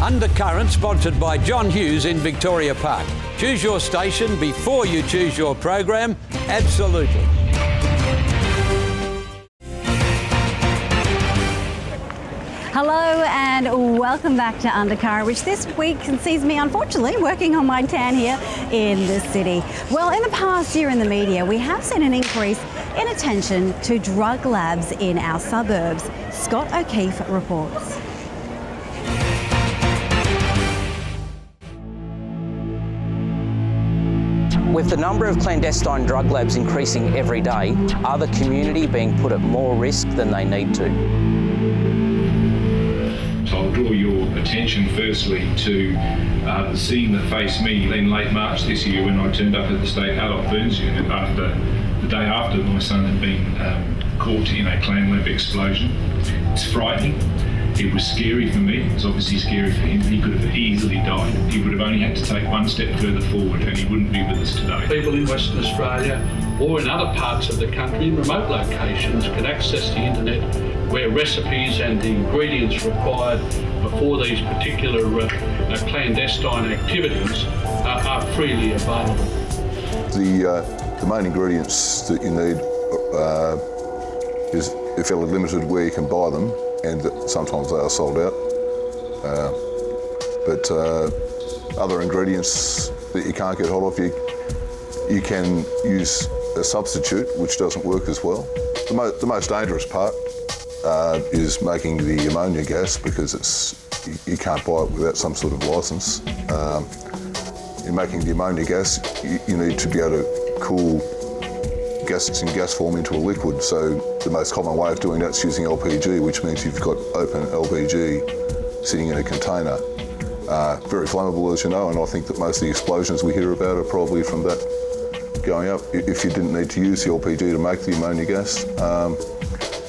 Undercurrent, sponsored by John Hughes in Victoria Park. Choose your station before you choose your program. Absolutely. Hello and welcome back to Undercurrent, which this week sees me, unfortunately, working on my tan here in the city. Well, in the past year in the media, we have seen an increase in attention to drug labs in our suburbs. Scott O'Keefe reports. With the number of clandestine drug labs increasing every day, are the community being put at more risk than they need to? I'll draw your attention firstly to the scene that faced me in late March this year when I turned up at the State Adult Burns Unit the day after my son had been caught in a clan lab explosion. It's frightening. It was scary for me. It was obviously scary for him. He could have easily died. He would have only had to take one step further forward and he wouldn't be with us today. People in Western Australia or in other parts of the country, in remote locations, can access the internet where recipes and the ingredients required for these particular clandestine activities are freely available. The main ingredients that you need is fairly limited where you can buy them, and sometimes they are sold out. But other ingredients that you can't get hold of, you can use a substitute, which doesn't work as well. The most dangerous part is making the ammonia gas, because you can't buy it without some sort of licence. In making the ammonia gas, you need to be able to cool gases in gas form into a liquid. So the most common way of doing that is using LPG, which means you've got open LPG sitting in a container. Very flammable, as you know, and I think that most of the explosions we hear about are probably from that going up. If you didn't need to use the LPG to make the ammonia gas,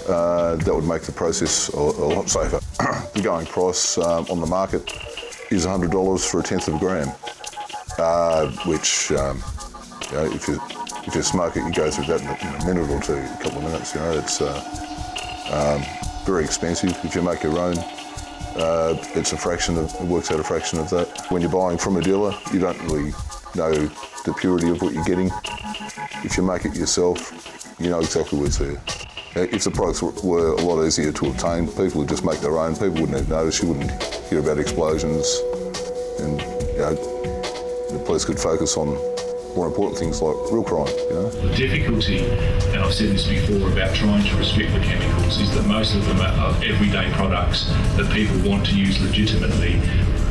that would make the process a lot safer. The going price on the market is $100 for a tenth of a gram, which, if you smoke it, you go through that in a minute or two, a couple of minutes. It's very expensive. If you make your own, it works out a fraction of that. When you're buying from a dealer, you don't really know the purity of what you're getting. If you make it yourself, you know exactly what's there. If the products were a lot easier to obtain, people would just make their own. People wouldn't even notice. You wouldn't hear about explosions, and the police could focus on more important things like real crime. The difficulty, and I've said this before about trying to restrict the chemicals, is that most of them are everyday products that people want to use legitimately,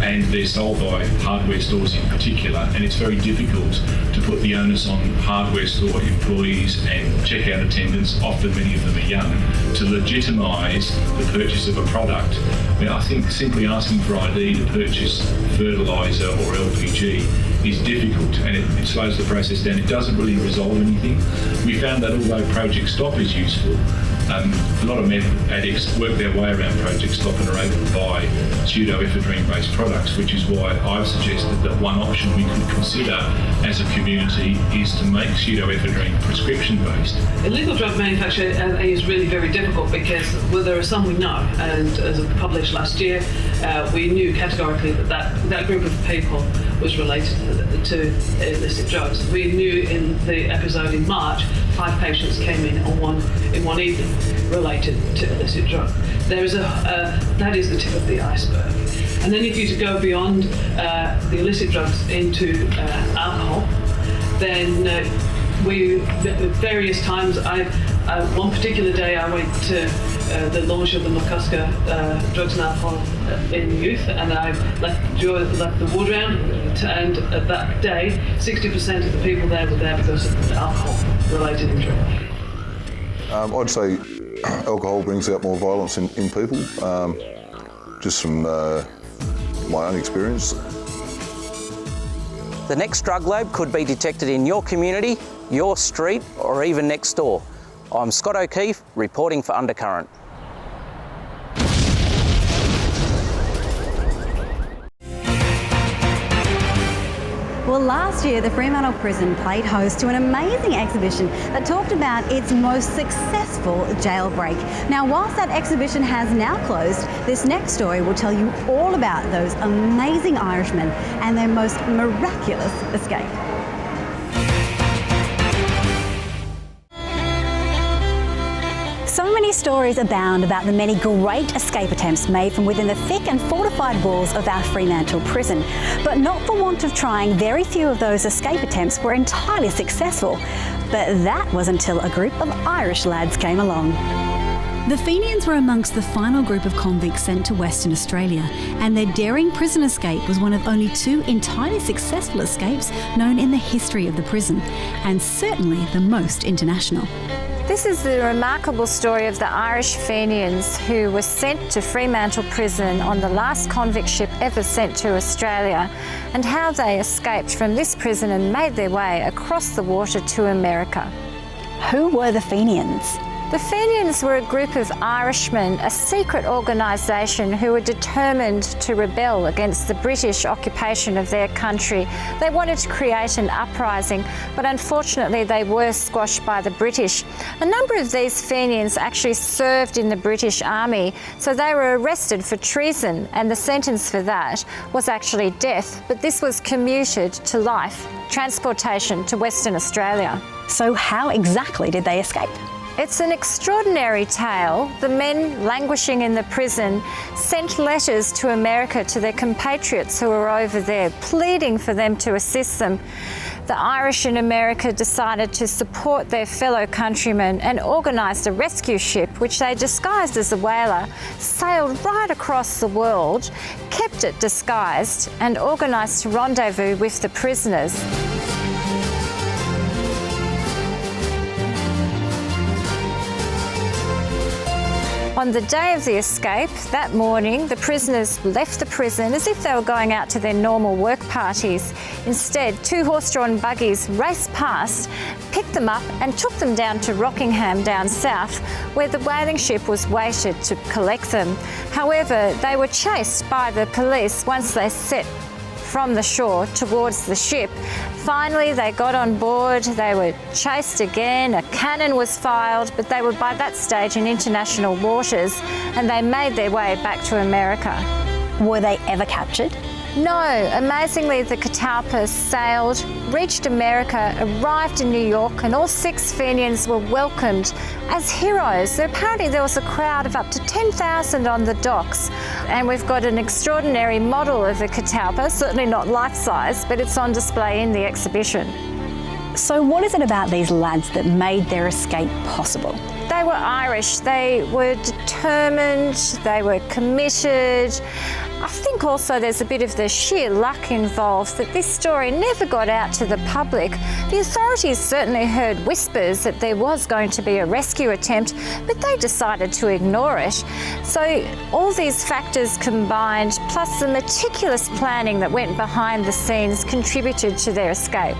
and they're sold by hardware stores in particular, and it's very difficult to put the onus on hardware store employees and checkout attendants, often many of them are young, to legitimise the purchase of a product. I think simply asking for ID to purchase fertiliser or LPG is difficult, and it slows the process down. It doesn't really resolve anything. We found that although Project Stop is useful, a lot of meth addicts work their way around Project Stop and are able to buy pseudoephedrine-based products, which is why I've suggested that one option we could consider as a community is to make pseudoephedrine prescription-based. Illegal drug manufacture is really very difficult because there are some we know, and as published last year, we knew categorically that group of people was related to illicit drugs. We knew in the episode in March, 5 patients came in one evening related to illicit drug. There is that is the tip of the iceberg. And then if you go beyond the illicit drugs into alcohol, then various times, one particular day I went to the launch of the McCusker Drugs and Alcohol in Youth, and I left the ward round, and that day 60% of the people there were there because of alcohol-related injury. I'd say alcohol brings out more violence in people, just from my own experience. The next drug lab could be detected in your community, your street, or even next door. I'm Scott O'Keefe, reporting for Undercurrent. Well, Well, last year the Fremantle Prison played host to an amazing exhibition that talked about its most successful jailbreak. Now, whilst that exhibition has now closed, this next story will tell you all about those amazing Irishmen and their most miraculous escape. So many stories abound about the many great escape attempts made from within the thick and fortified walls of our Fremantle prison. But not for want of trying, very few of those escape attempts were entirely successful. But that was until a group of Irish lads came along. The Fenians were amongst the final group of convicts sent to Western Australia, and their daring prison escape was one of only 2 entirely successful escapes known in the history of the prison, and certainly the most international. This is the remarkable story of the Irish Fenians who were sent to Fremantle Prison on the last convict ship ever sent to Australia, and how they escaped from this prison and made their way across the water to America. Who were the Fenians? The Fenians were a group of Irishmen, a secret organisation who were determined to rebel against the British occupation of their country. They wanted to create an uprising, but unfortunately they were squashed by the British. A number of these Fenians actually served in the British Army, so they were arrested for treason, and the sentence for that was actually death, but this was commuted to life, transportation to Western Australia. So how exactly did they escape? It's an extraordinary tale. The men languishing in the prison sent letters to America to their compatriots who were over there, pleading for them to assist them. The Irish in America decided to support their fellow countrymen and organised a rescue ship, which they disguised as a whaler, sailed right across the world, kept it disguised, and organised a rendezvous with the prisoners. On the day of the escape, that morning, the prisoners left the prison as if they were going out to their normal work parties. Instead, 2 horse-drawn buggies raced past, picked them up and took them down to Rockingham down south, where the whaling ship was waited to collect them. However, they were chased by the police once they set from the shore towards the ship. Finally, they got on board, they were chased again, a cannon was fired, but they were by that stage in international waters, and they made their way back to America. Were they ever captured? No, amazingly the Catalpa sailed, reached America, arrived in New York, and all 6 Fenians were welcomed as heroes. Apparently there was a crowd of up to 10,000 on the docks, and we've got an extraordinary model of the Catalpa, certainly not life-size, but it's on display in the exhibition. So what is it about these lads that made their escape possible? They were Irish, they were determined, they were committed. I think also there's a bit of the sheer luck involved that this story never got out to the public. The authorities certainly heard whispers that there was going to be a rescue attempt, but they decided to ignore it. So all these factors combined, plus the meticulous planning that went behind the scenes, contributed to their escape.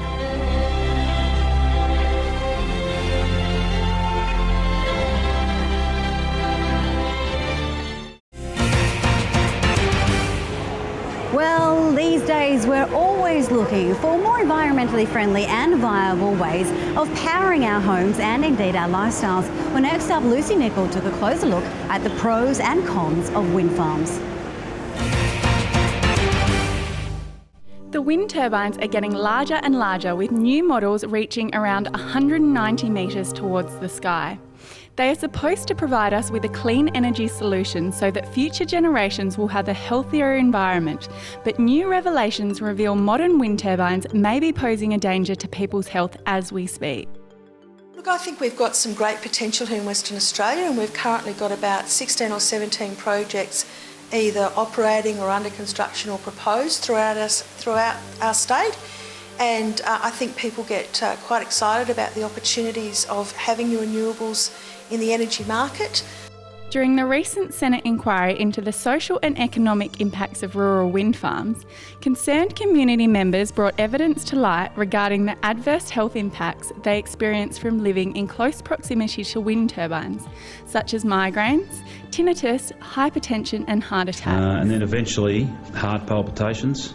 Well, these days we're always looking for more environmentally friendly and viable ways of powering our homes and indeed our lifestyles. Well, next up, Lucy Nichol took a closer look at the pros and cons of wind farms. The wind turbines are getting larger and larger, with new models reaching around 190 metres towards the sky. They are supposed to provide us with a clean energy solution so that future generations will have a healthier environment, but new revelations reveal modern wind turbines may be posing a danger to people's health as we speak. Look, I think we've got some great potential here in Western Australia, and we've currently got about 16 or 17 projects either operating or under construction or proposed throughout our state. And I think people get quite excited about the opportunities of having new renewables in the energy market. During the recent Senate inquiry into the social and economic impacts of rural wind farms, concerned community members brought evidence to light regarding the adverse health impacts they experience from living in close proximity to wind turbines, such as migraines, tinnitus, hypertension and heart attacks. And then eventually heart palpitations,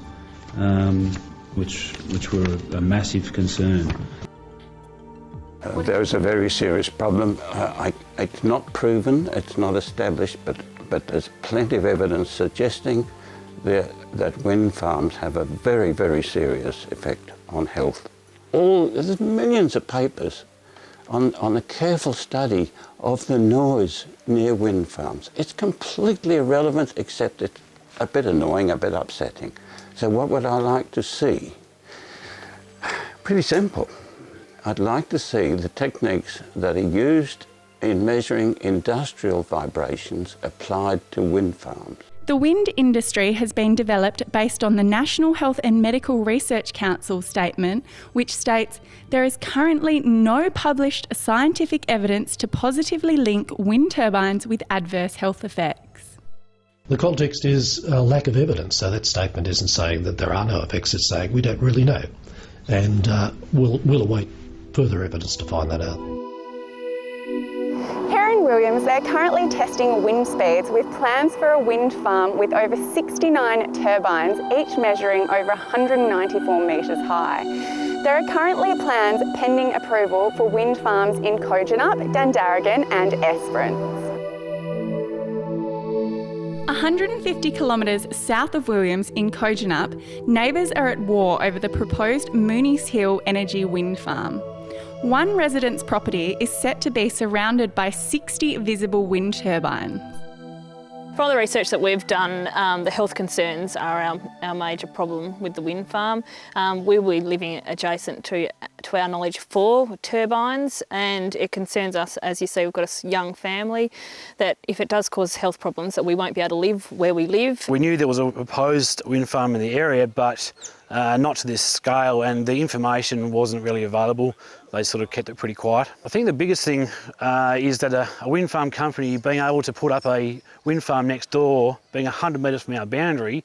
which were a massive concern. There is a very serious problem. It's not proven, it's not established, but there's plenty of evidence suggesting that wind farms have a very, very serious effect on health. There's millions of papers on a careful study of the noise near wind farms. It's completely irrelevant, except it's a bit annoying, a bit upsetting. So what would I like to see? Pretty simple. I'd like to see the techniques that are used in measuring industrial vibrations applied to wind farms. The wind industry has been developed based on the National Health and Medical Research Council statement, which states there is currently no published scientific evidence to positively link wind turbines with adverse health effects. The context is a lack of evidence, so that statement isn't saying that there are no effects, it's saying we don't really know. And we'll await further evidence to find that out. Here in Williams, they're currently testing wind speeds with plans for a wind farm with over 69 turbines, each measuring over 194 metres high. There are currently plans pending approval for wind farms in Kojonup, Dandaragan and Esperance. 150 kilometres south of Williams in Kojonup, neighbours are at war over the proposed Moonies Hill Energy Wind Farm. One resident's property is set to be surrounded by 60 visible wind turbines. From the research that we've done, the health concerns are our major problem with the wind farm. We'll be living adjacent to our knowledge 4 turbines, and it concerns us, as you see, we've got a young family, that if it does cause health problems, that we won't be able to live where we live. We knew there was a proposed wind farm in the area, but not to this scale, and the information wasn't really available. They sort of kept it pretty quiet. I think the biggest thing is that a wind farm company being able to put up a wind farm next door, being 100 metres from our boundary,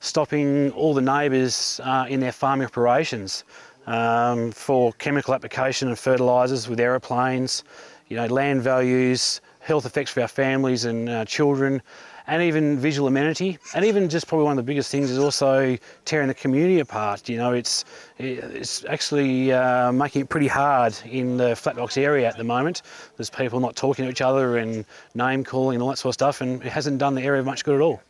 stopping all the neighbours in their farming operations for chemical application and fertilisers with aeroplanes, land values, health effects for our families and children, and even visual amenity. And even just probably one of the biggest things is also tearing the community apart. It's actually making it pretty hard in the Flatbox area at the moment. There's people not talking to each other and name calling and all that sort of stuff, and it hasn't done the area much good at all.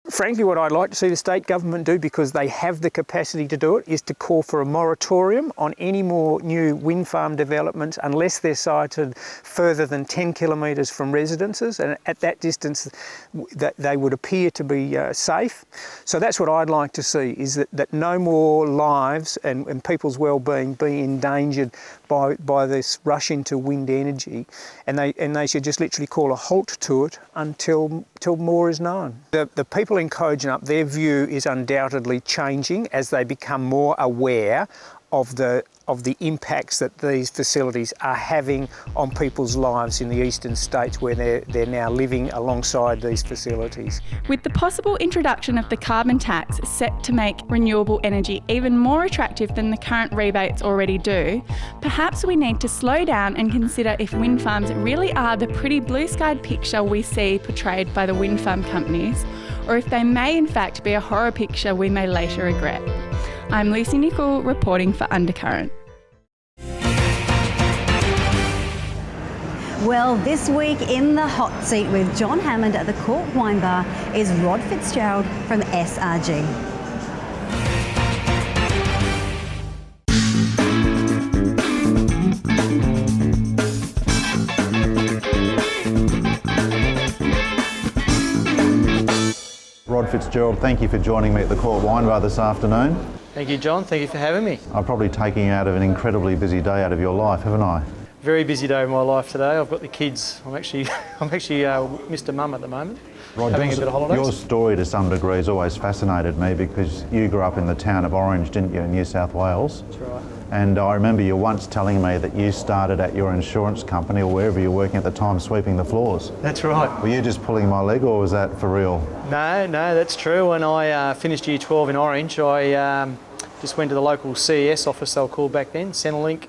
Frankly, what I'd like to see the state government do, because they have the capacity to do it, is to call for a moratorium on any more new wind farm developments unless they're sited further than 10 kilometres from residences, and at that distance that they would appear to be safe. So that's what I'd like to see, is that no more lives and people's well-being be endangered by this rush into wind energy, and they should just literally call a halt to it until more is known. The people in Kojonup, their view is undoubtedly changing as they become more aware of the impacts that these facilities are having on people's lives in the eastern states, where they're now living alongside these facilities. With the possible introduction of the carbon tax set to make renewable energy even more attractive than the current rebates already do, perhaps we need to slow down and consider if wind farms really are the pretty blue-skied picture we see portrayed by the wind farm companies, or if they may in fact be a horror picture we may later regret. I'm Lucy Nichol, reporting for Undercurrent. Well, this week in the hot seat with John Hammond at the Court Wine Bar is Rod Fitzgerald from SRG. Rod Fitzgerald, thank you for joining me at the Court Wine Bar this afternoon. Thank you, John. Thank you for having me. I'm probably taking you out of an incredibly busy day out of your life, haven't I? Very busy day of my life today. I've got the kids. I'm actually Mr. Mum at the moment. Rod, having a bit of holidays. Your story to some degree has always fascinated me, because you grew up in the town of Orange, didn't you, in New South Wales? That's right. And I remember you once telling me that you started at your insurance company, or wherever you were working at the time, sweeping the floors. That's right. Were you just pulling my leg, or was that for real? No, that's true. When I finished Year 12 in Orange, I just went to the local CES office, they were called back then, Centrelink,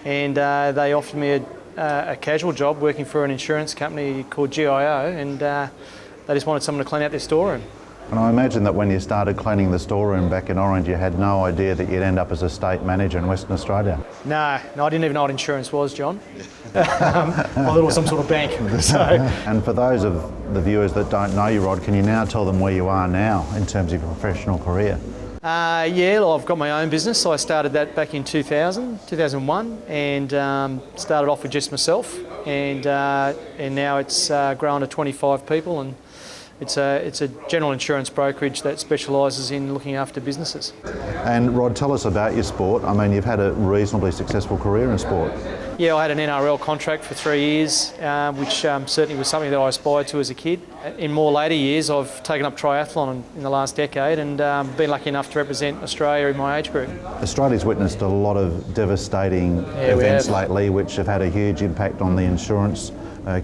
and they offered me a casual job working for an insurance company called GIO, and they just wanted someone to clean out their storeroom. And I imagine that when you started cleaning the storeroom back in Orange, you had no idea that you'd end up as a state manager in Western Australia. No, I didn't even know what insurance was, John. I thought it was some sort of bank. So. And for those of the viewers that don't know you, Rod, can you now tell them where you are now in terms of your professional career? Yeah, well, I've got my own business. So I started that back in 2001, and started off with just myself, and now it's grown to 25 people, and it's a general insurance brokerage that specialises in looking after businesses. And Rod, tell us about your sport. I mean, you've had a reasonably successful career in sport. Yeah, I had an NRL contract for 3 years, which certainly was something that I aspired to as a kid. In more later years, I've taken up triathlon in the last decade, and been lucky enough to represent Australia in my age group. Australia's witnessed a lot of devastating events lately, which have had a huge impact on the insurance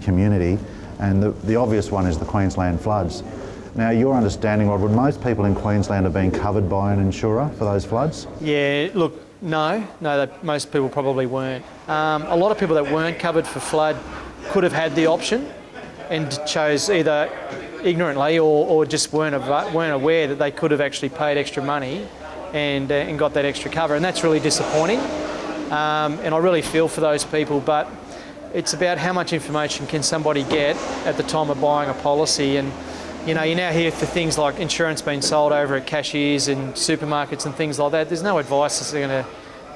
community. And the obvious one is the Queensland floods. Now, your understanding, Rod, would most people in Queensland have been covered by an insurer for those floods? Yeah, look, no, most people probably weren't. A lot of people that weren't covered for flood could have had the option and chose either ignorantly or just weren't aware that they could have actually paid extra money and got that extra cover, and that's really disappointing. And I really feel for those people, but it's about how much information can somebody get at the time of buying a policy. And you know, you now hear for things like insurance being sold over at cashiers and supermarkets and things like that. There's no advice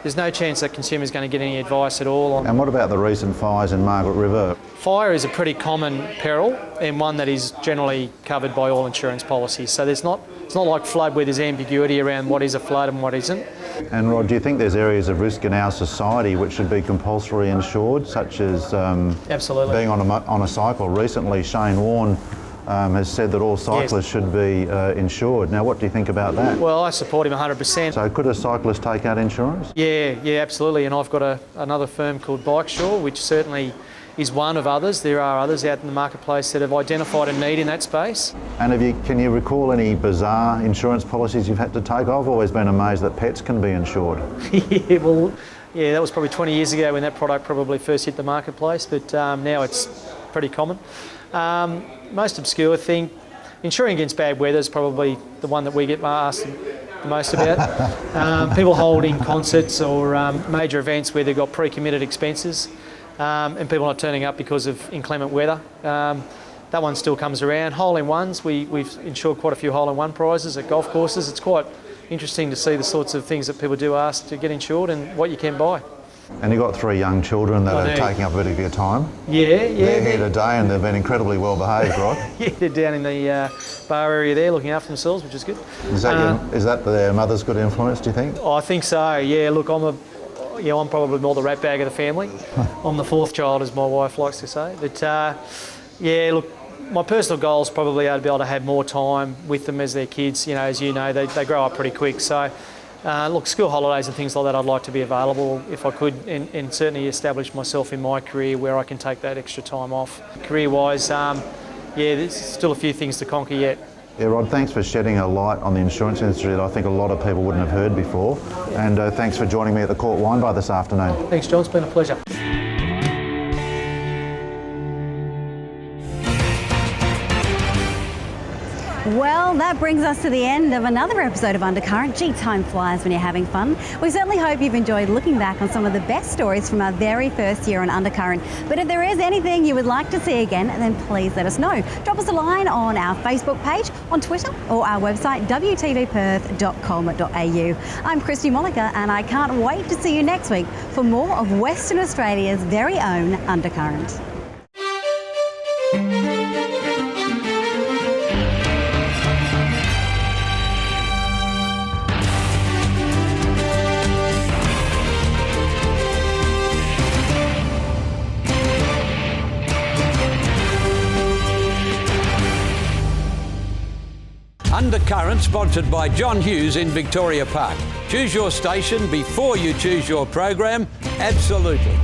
there's no chance that consumers going to get any advice at all. And what about the recent fires in Margaret River? Fire is a pretty common peril, and one that is generally covered by all insurance policies. So it's not like flood where there's ambiguity around what is a flood and what isn't. And Rod, do you think there's areas of risk in our society which should be compulsory insured, such as Absolutely. Being on a cycle? Recently, Shane Warne has said that all cyclists should be insured. Now, what do you think about that? Well, I support him 100%. So could a cyclist take out insurance? Yeah, absolutely. And I've got another firm called Bikesure, which certainly is one of others. There are others out in the marketplace that have identified a need in that space. And can you recall any bizarre insurance policies you've had to take? I've always been amazed that pets can be insured. Yeah, that was probably 20 years ago when that product probably first hit the marketplace, but now it's pretty common. Most obscure thing, insuring against bad weather is probably the one that we get asked the most about. People holding concerts or major events where they've got pre-committed expenses, and people not turning up because of inclement weather. That one still comes around. Hole-in-ones, we've insured quite a few hole-in-one prizes at golf courses. It's quite interesting to see the sorts of things that people do ask to get insured and what you can buy. And you've got 3 young children that are taking up a bit of your time. Yeah. They're here today and they've been incredibly well behaved, Rod. Yeah, they're down in the bar area there looking after themselves, which is good. Is that their mother's good influence, do you think? I think so, yeah. Look, I'm probably more the rat bag of the family. I'm the 4th child, as my wife likes to say. But yeah, look, my personal goals probably are to be able to have more time with them as their kids. You know, as you know, they grow up pretty quick. So look, school holidays and things like that, I'd like to be available if I could, and certainly establish myself in my career where I can take that extra time off. Career-wise, yeah, there's still a few things to conquer yet. Yeah, Rod, thanks for shedding a light on the insurance industry that I think a lot of people wouldn't have heard before. And thanks for joining me at the Court Wine Bar this afternoon. Thanks, John. It's been a pleasure. Well, that brings us to the end of another episode of Undercurrent. Gee, time flies when you're having fun. We certainly hope you've enjoyed looking back on some of the best stories from our very first year on Undercurrent. But if there is anything you would like to see again, then please let us know. Drop us a line on our Facebook page, on Twitter, or our website, wtvperth.com.au. I'm Christy Molliker, and I can't wait to see you next week for more of Western Australia's very own Undercurrent. Undercurrent, sponsored by John Hughes in Victoria Park. Choose your station before you choose your program. Absolutely.